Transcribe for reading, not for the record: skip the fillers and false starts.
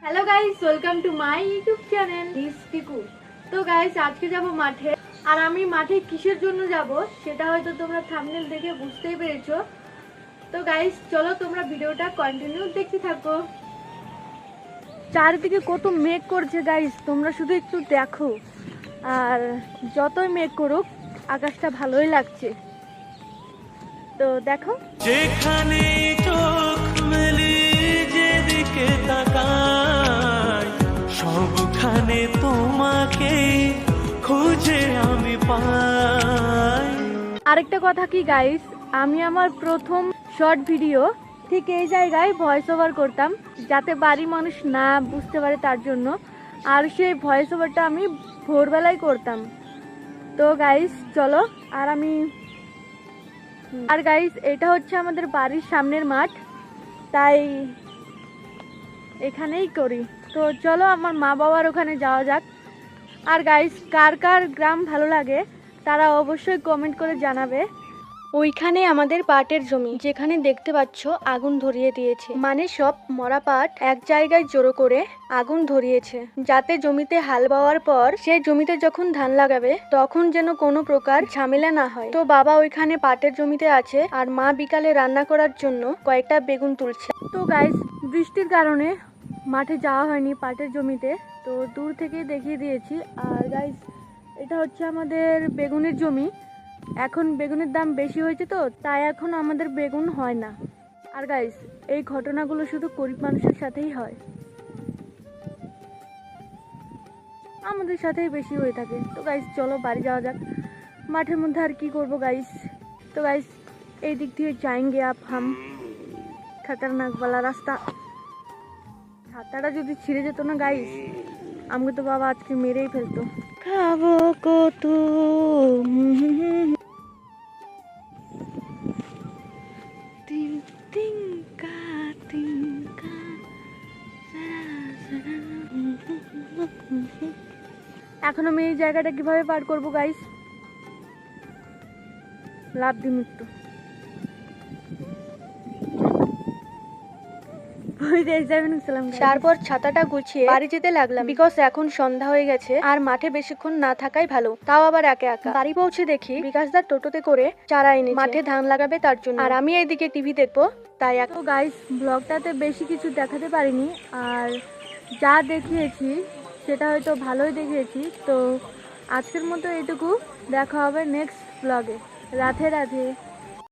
Hello guys, welcome to my YouTube channel Piku. তো guys, আজকে যাব মাঠে। আর আমি মাঠে কিসের জন্য যাব সেটা হয়তো তোমরা থাম্বনেল দেখে বুঝতেই পেরেছো। তো গাইস, চলো তোমরা ভিডিওটা কন্টিনিউ দেখতে থাকো। চারিদিকে কত মেঘ করছে গাইস, তোমরা শুধু একটু দেখো। আর যতই মেঘ করুক, আকাশটা ভালোই লাগছে। তো দেখো, যেখানে চোখ মেলি যেদিকে তাকাই সবখানে তোমাকে খুঁজে আমি পাই। আরেকটা কথা কি গাইস, আমি আমার প্রথম শর্ট ভিডিও ঠিক এই জায়গায় ভয়েস ওভার করতাম, যাতে বাড়ির মানুষ না বুঝতে পারে তার জন্য। আর সেই ভয়েস ওভারটা আমি ভোরবেলায় করতাম। তো গাইস চলো, আর গাইস, এটা হচ্ছে আমাদের বাড়ির সামনের মাঠ, তাই এখানেই করি। তো চলো আমার মা বাবার ওখানে যাওয়া যাক। আর গাইস, কার কার গ্রাম ভালো লাগে তারা অবশ্যই কমেন্ট করে জানাবে। ওইখানে আমাদের পাটের জমি, যেখানে দেখতে পাচ্ছ আগুন ধরিয়ে দিয়েছে, মানে সব মরা পাট এক জায়গায় জড়ো করে আগুন ধরিয়েছে, যাতে জমিতে হাল বাওয়ার পর সেই জমিতে যখন ধান লাগাবে তখন যেন কোনো প্রকার ঝামেলা না হয়। তো বাবা ওইখানে পাটের জমিতে আছে, আর মা বিকালে রান্না করার জন্য কয়েকটা বেগুন তুলছে। তো গাইস, বৃষ্টির কারণে মাঠে যাওয়া হয়নি পাটের জমিতে, তো দূর থেকে দেখিয়ে দিয়েছি। আর গাইস, এটা হচ্ছে আমাদের বেগুনের জমি। এখন বেগুনের দাম বেশি হয়েছে, তো তাই এখন আমাদের বেগুন হয় না। আর গাইস, এই ঘটনাগুলো শুধু গরিব মানুষের সাথেই হয়, আমাদের সাথেই বেশি হয়ে থাকে। তো গাইস চলো বাড়ি যাওয়া যাক। মাঠের মধ্যে আর কি করব গাইস। তো গাইস, এই দিক দিয়ে যাएंगे आप हम। খতরনাক वाला রাস্তা। ছাতাটা যদি ছিঁড়ে যেত না গাইস, আমাকে তো বাবা আজকে মেরেই ফেলতো। খাবো কত এখন আমি এই জায়গাটা কিভাবে পার করবো গাইস? লাভ দি মৃত্যু। তারপর ছাতাটা গুছিয়ে বাড়ি যেতে লাগলাম, বিকজ এখন সন্ধ্যা হয়ে গেছে আর মাঠে বেশিক্ষণ না থাকাই ভালো, তাও আবার একা একা। বাড়ি পৌঁছে দেখি বিকাশদা টোটোতে করে চারা এনেছে, মাঠে ধান লাগাবে তার জন্য। আর আমি এইদিকে টিভি দেখবো, তাই তো গাইস, ব্লগটাতে বেশি কিছু দেখাতে পারিনি, আর যা দেখিয়েছি সেটা হয়তো ভালোই দেখিয়েছি। তো আজকের মতো এইটুকু, দেখা হবে নেক্সট ব্লগে। রাধে রাধে।